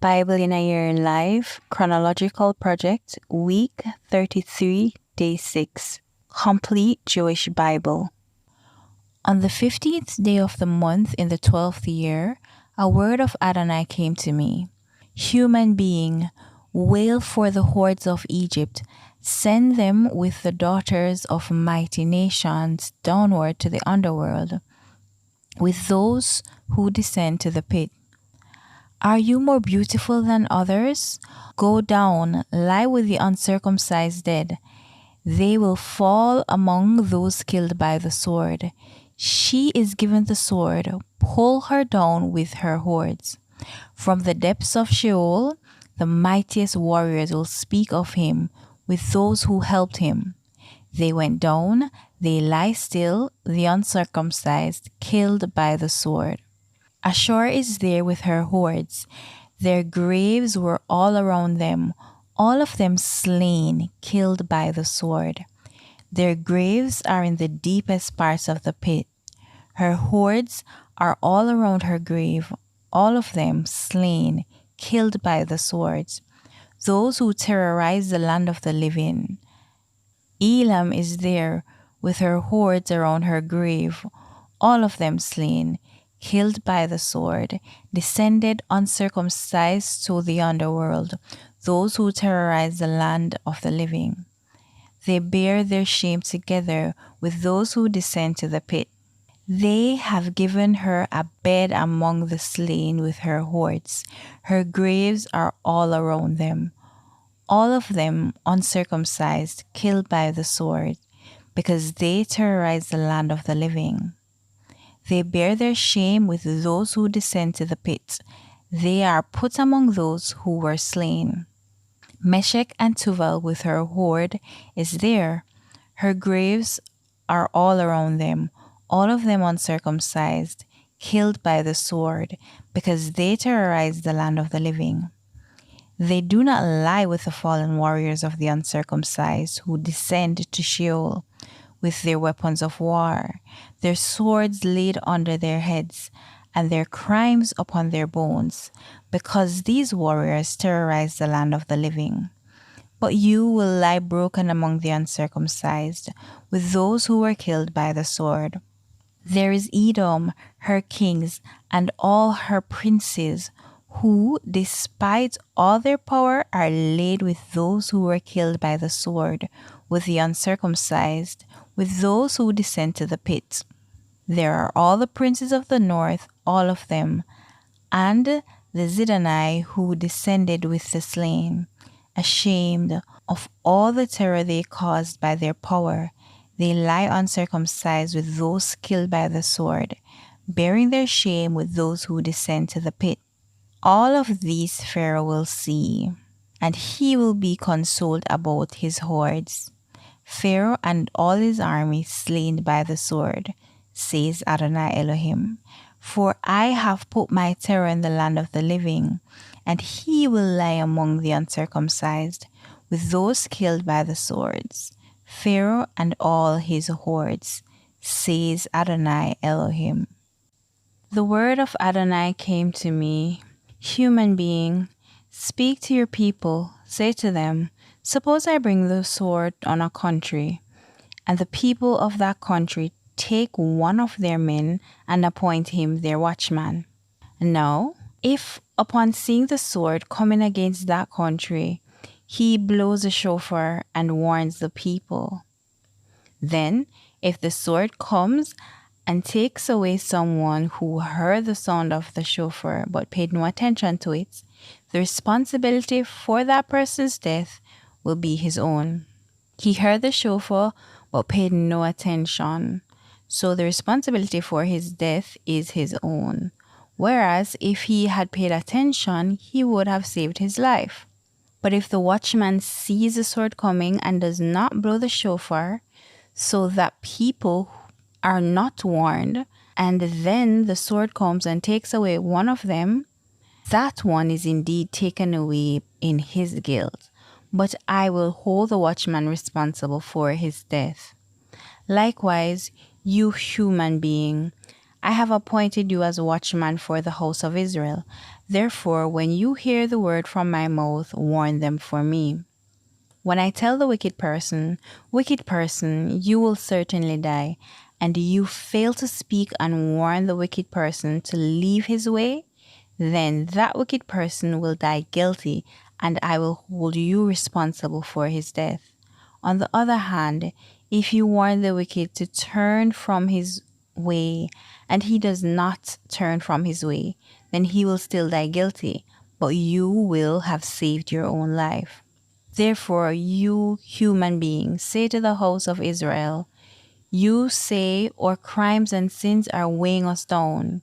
Bible in a Year in Life, Chronological Project, Week 33, Day 6, Complete Jewish Bible. On the 15th day of the month in the 12th year, a word of Adonai came to me. Human being, wail for the hordes of Egypt, send them with the daughters of mighty nations downward to the underworld, with those who descend to the pit. Are you more beautiful than others? Go down, lie with the uncircumcised dead. They will fall among those killed by the sword. She is given the sword, pull her down with her hordes. From the depths of Sheol, the mightiest warriors will speak of him with those who helped him. They went down, they lie still, the uncircumcised, killed by the sword. Ashur is there with her hordes. Their graves were all around them, all of them slain, killed by the sword. Their graves are in the deepest parts of the pit. Her hordes are all around her grave, all of them slain, killed by the swords. Those who terrorize the land of the living. Elam is there with her hordes around her grave, all of them slain, killed by the sword, descended uncircumcised to the underworld, those who terrorize the land of the living. They bear their shame together with those who descend to the pit. They have given her a bed among the slain with her hordes. Her graves are all around them, all of them uncircumcised, killed by the sword, because they terrorize the land of the living. They bear their shame with those who descend to the pit. They are put among those who were slain. Meshech and Tuval with her horde is there. Her graves are all around them, all of them uncircumcised, killed by the sword, because they terrorize the land of the living. They do not lie with the fallen warriors of the uncircumcised who descend to Sheol with their weapons of war, their swords laid under their heads, and their crimes upon their bones, because these warriors terrorize the land of the living. But you will lie broken among the uncircumcised, with those who were killed by the sword. There is Edom, her kings, and all her princes, who, despite all their power, are laid with those who were killed by the sword, with the uncircumcised, with those who descend to the pit. There are all the princes of the north, all of them, and the Zidonai who descended with the slain. Ashamed of all the terror they caused by their power, they lie uncircumcised with those killed by the sword, bearing their shame with those who descend to the pit. All of these Pharaoh will see, and he will be consoled about his hordes. Pharaoh and all his army slain by the sword, says Adonai Elohim. For I have put my terror in the land of the living, and he will lie among the uncircumcised, with those killed by the swords. Pharaoh and all his hordes, says Adonai Elohim. The word of Adonai came to me. Human being, speak to your people, say to them, suppose I bring the sword on a country, and the people of that country take one of their men and appoint him their watchman. Now, if upon seeing the sword coming against that country, he blows a shofar and warns the people, then if the sword comes and takes away someone who heard the sound of the shofar but paid no attention to it, the responsibility for that person's death will be his own. He heard the shofar but paid no attention, so the responsibility for his death is his own. Whereas if he had paid attention, he would have saved his life. But if the watchman sees the sword coming and does not blow the shofar, so that people are not warned, and then the sword comes and takes away one of them, that one is indeed taken away in his guilt. But I will hold the watchman responsible for his death. Likewise, you human being, I have appointed you as watchman for the house of Israel. Therefore, when you hear the word from my mouth, warn them for me. When I tell the wicked person, you will certainly die, and you fail to speak and warn the wicked person to leave his way, then that wicked person will die guilty, and I will hold you responsible for his death. On the other hand, if you warn the wicked to turn from his way, and he does not turn from his way, then he will still die guilty, but you will have saved your own life. Therefore, you human beings, say to the house of Israel, you say our crimes and sins are weighing us down.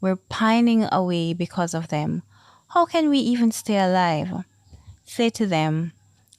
We're pining away because of them. How can we even stay alive? Say to them,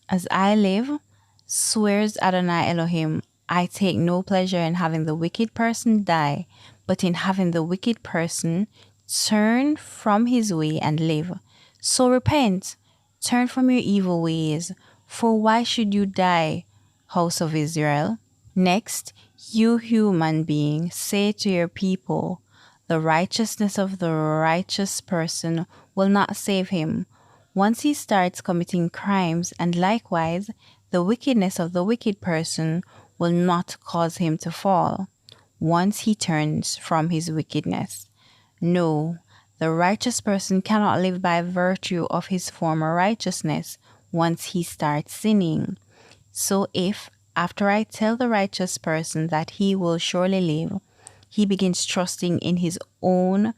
as I live, swears Adonai Elohim, I take no pleasure in having the wicked person die, but in having the wicked person turn from his way and live. So repent, turn from your evil ways, for why should you die, house of Israel? Next, you human being, say to your people, the righteousness of the righteous person will not save him once he starts committing crimes, and likewise, the wickedness of the wicked person will not cause him to fall once he turns from his wickedness. No, the righteous person cannot live by virtue of his former righteousness once he starts sinning. So if, after I tell the righteous person that he will surely live, he begins trusting in his own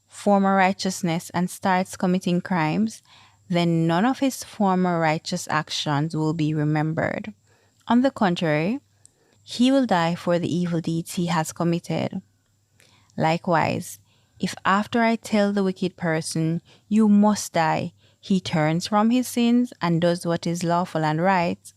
former righteousness and starts committing crimes, then none of his former righteous actions will be remembered. On the contrary, he will die for the evil deeds he has committed. Likewise, if after I tell the wicked person, you must die, he turns from his sins and does what is lawful and right,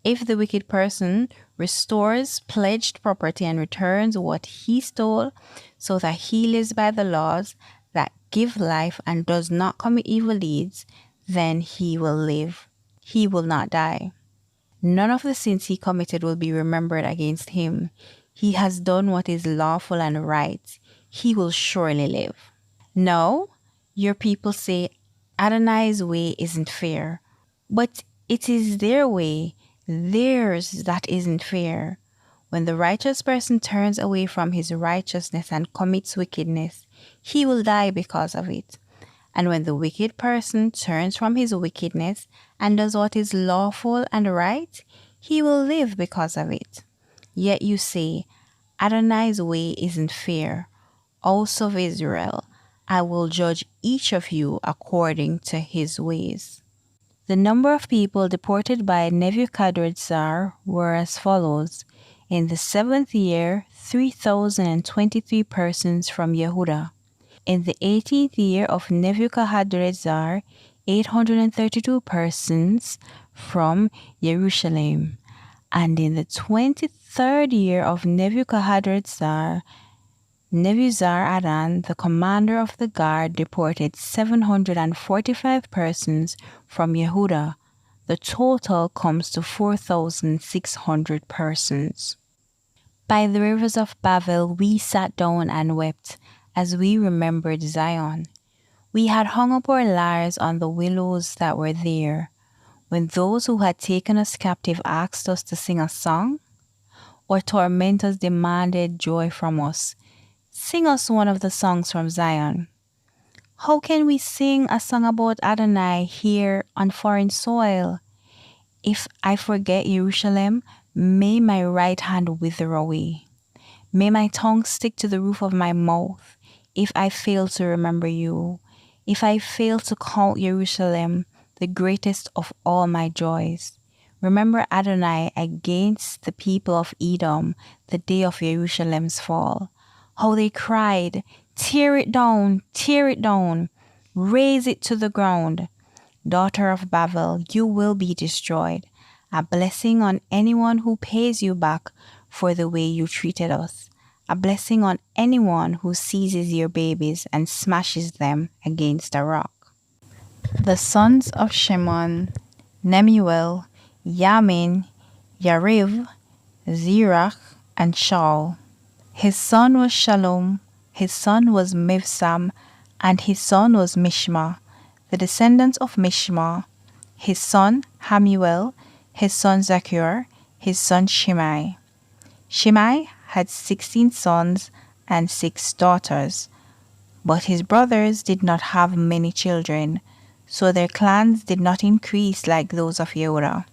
if the wicked person restores pledged property and returns what he stole, so that he lives by the laws that give life and does not commit evil deeds, then he will live. He will not die. None of the sins he committed will be remembered against him. He has done what is lawful and right. He will surely live. Now, your people say Adonai's way isn't fair, but it is their way, theirs, that isn't fair. When the righteous person turns away from his righteousness and commits wickedness, he will die because of it. And when the wicked person turns from his wickedness and does what is lawful and right, he will live because of it. Yet you say, Adonai's way isn't fair. House of Israel, I will judge each of you according to his ways. The number of people deported by Nebuchadnezzar were as follows. In the 7th year, 3,023 persons from Yehuda. In the 18th year of Nebuchadnezzar, 832 persons from Jerusalem. And in the 23rd year of Nebuchadnezzar, Nebuzaradan, the commander of the guard, deported 745 persons from Yehuda. The total comes to 4,600 persons. By the rivers of Babel we sat down and wept, as we remembered Zion. We had hung up our lyres on the willows that were there. When those who had taken us captive asked us to sing a song, or tormentors demanded joy from us, sing us one of the songs from Zion. How can we sing a song about Adonai here on foreign soil? If I forget Jerusalem, may my right hand wither away. May my tongue stick to the roof of my mouth if I fail to remember you, if I fail to count Jerusalem, the greatest of all my joys. Remember Adonai against the people of Edom, the day of Jerusalem's fall. How they cried, tear it down, raze it to the ground. Daughter of Babel, you will be destroyed. A blessing on anyone who pays you back for the way you treated us. A blessing on anyone who seizes your babies and smashes them against a rock. The sons of Shimon, Nemuel, Yamin, Yariv, Zerach, and Shaul. His son was Shalom, his son was Mivsam, and his son was Mishma. The descendants of Mishma, his son Hamuel, his son Zakur, his son Shimei. Shimei had 16 sons and 6 daughters, but his brothers did not have many children, so their clans did not increase like those of Yehudah.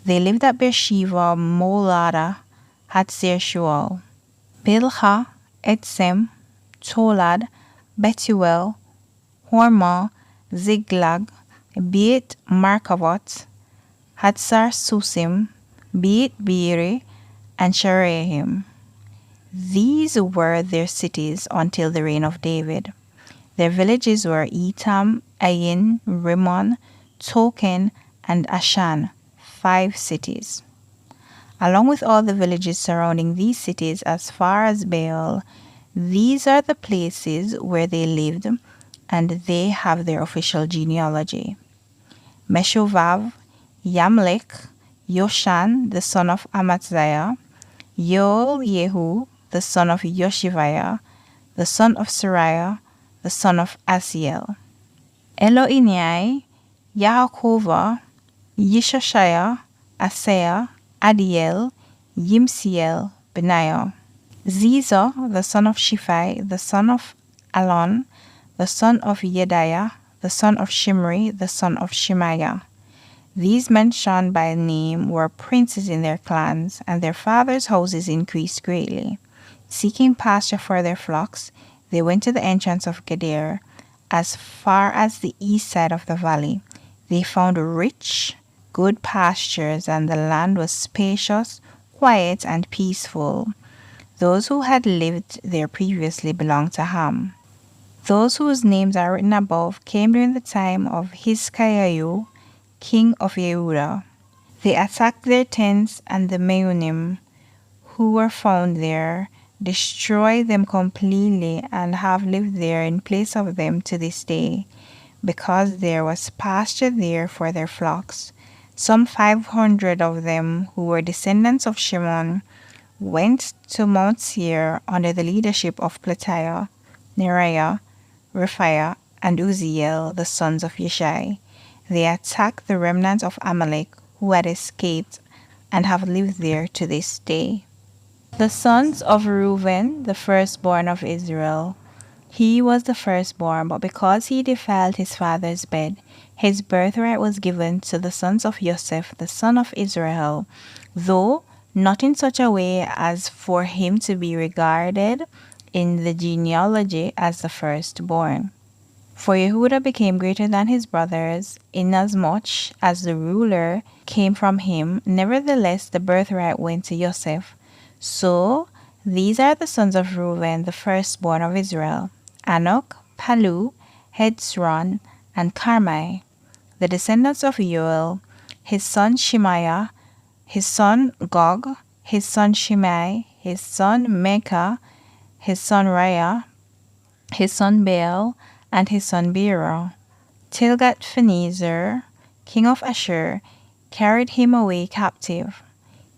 They lived at Beersheba, Molada, Hatzer Shual, Bilhah, Etzem, Tolad, Betuel, Hormah, Ziklag, Beit Markavot, Hatzar Susim, Beit Beeri, and Shareim. These were their cities until the reign of David. Their villages were Etam, Ayin, Rimmon, Token, and Ashan, 5 cities. Along with all the villages surrounding these cities as far as Baal, these are the places where they lived, and they have their official genealogy. Meshovav, Yamlech, Yoshan, the son of Amatziah, Yoel Yehu, the son of Yoshiviah, the son of Sariah, the son of Asiel. Eloinai, Yaakova, Yishashaya, Asaiah, Adiel, Yimsiel, Benaiah. Ziza, the son of Shiphi, the son of Alon, the son of Yediah, the son of Shimri, the son of Shemaiah. These mentioned by name were princes in their clans, and their fathers' houses increased greatly. Seeking pasture for their flocks, they went to the entrance of Geder, as far as the east side of the valley. They found rich, good pastures, and the land was spacious, quiet, and peaceful. Those who had lived there previously belonged to Ham. Those whose names are written above came during the time of Hiskiah, king of Yehudah. They attacked their tents, and the Meunim, who were found there, destroyed them completely and have lived there in place of them to this day, because there was pasture there for their flocks. Some 500 of them, who were descendants of Shimon, went to Mount Seir under the leadership of Platiah, Neriah, Rephaiah, and Uzziel, the sons of Yeshai. They attacked the remnant of Amalek who had escaped and have lived there to this day. The sons of Reuben, the firstborn of Israel. He was the firstborn, but because he defiled his father's bed, his birthright was given to the sons of Joseph, the son of Israel, though not in such a way as for him to be regarded in the genealogy as the firstborn. For Yehudah became greater than his brothers, inasmuch as the ruler came from him. Nevertheless, the birthright went to Joseph. So, these are the sons of Reuben, the firstborn of Israel: Anok, Palu, Hezron, and Carmi. The descendants of Yoel, his son Shemaiah, his son Gog, his son Shimei, his son Mecca, his son Raya, his son Baal, and his son Beera. Tilgat-Phineser, king of Ashur, carried him away captive.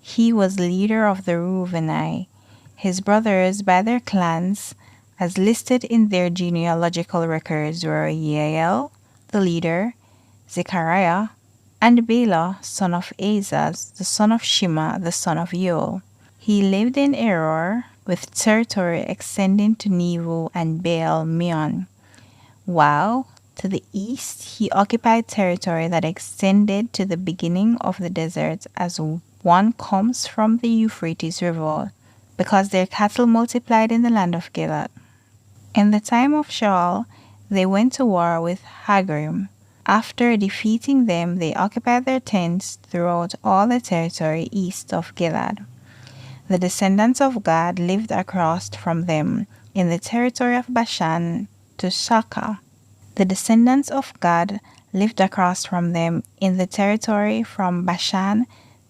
He was leader of the Reuvenite. His brothers by their clans, as listed in their genealogical records, were Yael, the leader, Zechariah, and Bela, son of Azaz, the son of Shema, the son of Yoel. He lived in Eror, with territory extending to Nevo and Baal Meon, while to the east he occupied territory that extended to the beginning of the desert as one comes from the Euphrates River, because their cattle multiplied in the land of Gilead. In the time of Shaul, they went to war with Hagarim. After defeating them, they occupied their tents throughout all the territory east of Gilead. The descendants of Gad lived across from them in the territory of Bashan to Shaka. The descendants of Gad lived across from them in the territory from Bashan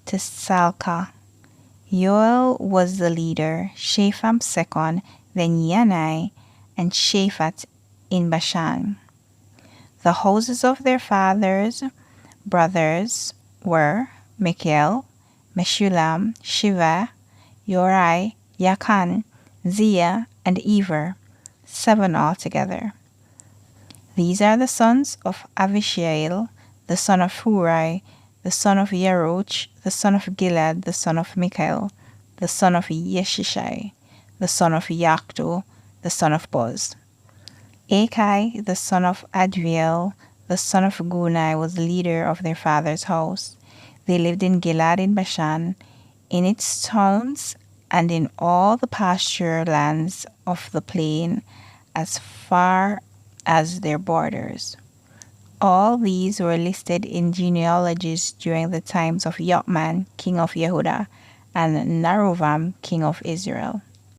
to Salka. Yoel was the leader, Shepham second, then Yanai, and Shaphat in Bashan. The houses of their fathers' brothers were Michael, Meshulam, Shiva, Yorai, Yakan, Zia, and Ever, 7 altogether. These are the sons of Avishael, the son of Hurai, the son of Yeroch, the son of Gilad, the son of Michael, the son of Yeshishai, the son of Yachto, the son of Boz. Akai, the son of Adriel, the son of Gunai, was leader of their father's house. They lived in Gilad in Bashan, in its towns, and in all the pasture lands of the plain, as far as their borders. All these were listed in genealogies during the times of Yokman, king of Yehuda, and Narovam, king of Israel.